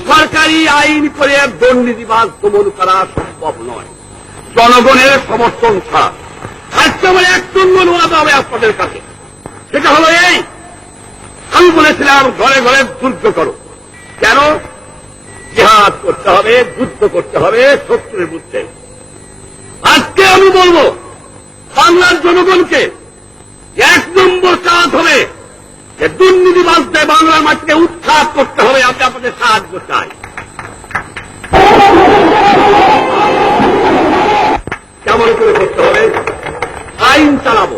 সরকারি আইন করে দুর্নীতিবাজ দমন করা সম্ভব নয় জনগণের সমর্থন ছাড়া। আজকে আমার এক নম্বর ওয়াদা হবে আপনাদের কাছে, সেটা হলো এই, আমি বলেছিলাম ঘরে ঘরে যুদ্ধ করো। কেন? জিহাদ করতে হবে, যুদ্ধ করতে হবে শত্রুর বিরুদ্ধে। আজকে আমি বলবো বাংলার জনগণকে এক নম্বর কাজ হবে যে দুর্নীতিবাজদের বাংলার মাটিকে উৎখাত করতে হবে। আমি আপনাদের সাহায্য চাই। কেমন করে করতে হবে? আইন চালাবো,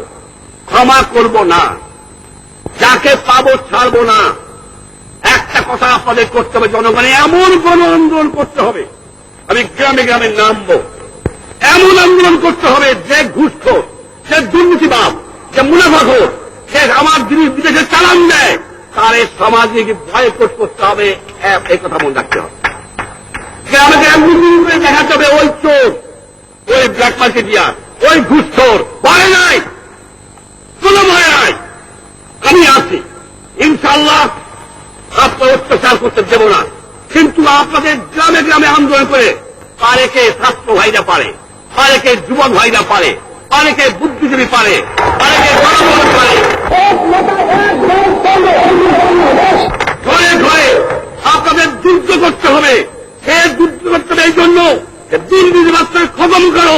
ক্ষমা করব না, যাকে পাবো ছাড়বো না। একটা কথা আপনাদের করতে হবে, জনগণে এমন গণ আন্দোলন করতে হবে, আমি গ্রামে গ্রামে নামবো, এমন আন্দোলন করতে হবে যে ঘুষখোর, সে দুর্নীতিবাজ, যে মুনাফাখোর, সে আমার বিদেশে চালান দেয়, তার এই সামাজিক বয়কট করতে হবে। এই কথা মনে রাখতে হবে। গ্রামে গ্রামে দেখাতে হবে ওই চোর, ওই ব্ল্যাক মার্কেটিয়ার, ওই ঘুষখোর ভয় নাই, কোন ভয় নাই, আমি আছি ইনশাআল্লাহ। আপনার অত্যাচার করতে দেব না, কিন্তু আপনাদের গ্রামে গ্রামে আন্দোলন করে পারেকে ছাত্র ভাইরা পারে, পারেকে যুবক ভাইরা পারে, পারেকে বুদ্ধিজীবী পারে, পারেকে জনগণ পারে, ঘরে ঘরে আপনাদের যুদ্ধ করতে হবে। সে যুদ্ধ করতে হবে এই জন্য দুর্নীতিবাদকে খতম করো,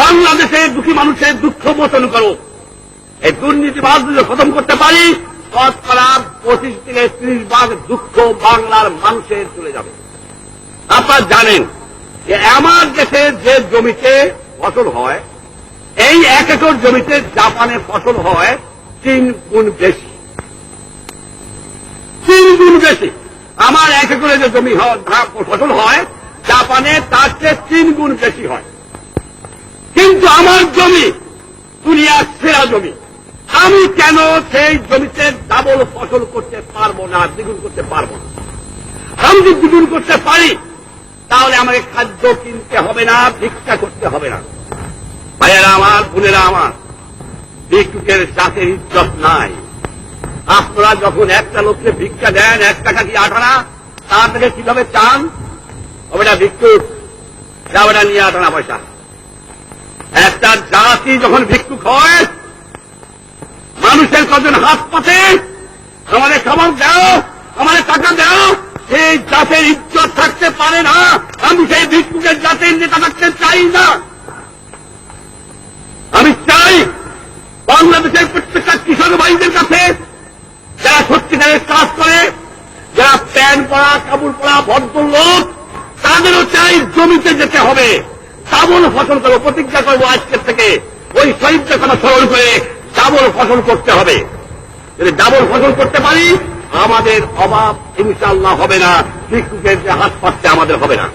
বাংলাদেশের দুঃখী মানুষের দুঃখ মোচন করো। এই দুর্নীতিবাদ যদি খতম করতে পারি, শতকরা 25 থেকে 30 ভাগ দুঃখ বাংলার মানুষের চলে যাবে। আপনারা জানেন যে আমার দেশে যে জমিতে ফসল হয়, এই 1 একর জমিতে জাপানে ফসল হয় 3 গুণ বেশি, 3 গুণ বেশি। আমার 1 একরে যে জমি ফসল হয় জাপানে তার চেয়ে 3 গুণ বেশি হয়। কিন্তু আমার জমি দুনিয়ার সেরা জমি, আমি কেন সেই জমিতে ডাবল ফসল করতে পারবো না, দ্বিগুণ করতে পারবো না? আমি যদি দ্বিগুণ করতে পারি তাহলে আমাকে খাদ্য কিনতে হবে না, ভিক্ষা করতে হবে না। ভাইয়েরা আমার, বোনেরা আমার, ভিক্ষুকের জাতের ইজ্জত নাই। আপনারা যখন একটা লোককে ভিক্ষা দেন 1 টাকা কি 8 আনা, তার থেকে কিভাবে চান? ওটা ভিক্ষুক, যা ওটা নিয়ে 8 আনা পয়সা। একটা জাতি যখন ভিক্ষুক হয়, মানুষের কজন হাত পাতে, আমাদের খাবার দাও, আমাদের টাকা দাও, সেই জাতের ইজ্জত থাকতে পারে না। আমি সেই ভিক্ষুকের জাতের নেতা থাকতে চাই না। আমি চাই বাংলাদেশের প্রত্যেকটা কৃষক ভাইদের কাছে, যারা সত্যিকারের কাজ করে, যারা প্যান্ট পরা, কাপড় পরা ভদ্রলোক, তাদেরও চাই জমিতে যেতে হবে, ডাবল ফসল করবো, প্রতিজ্ঞা করবো আজকের থেকে। ওই শহীদদের কথা স্মরণ করে ডাবল ফসল করতে হবে। যদি ডাবল ফসল করতে পারি, আমাদের অভাব ইনশাআল্লাহ হবে না, ভিক্ষুকের যে হাত পাচ্ছে আমাদের হবে না।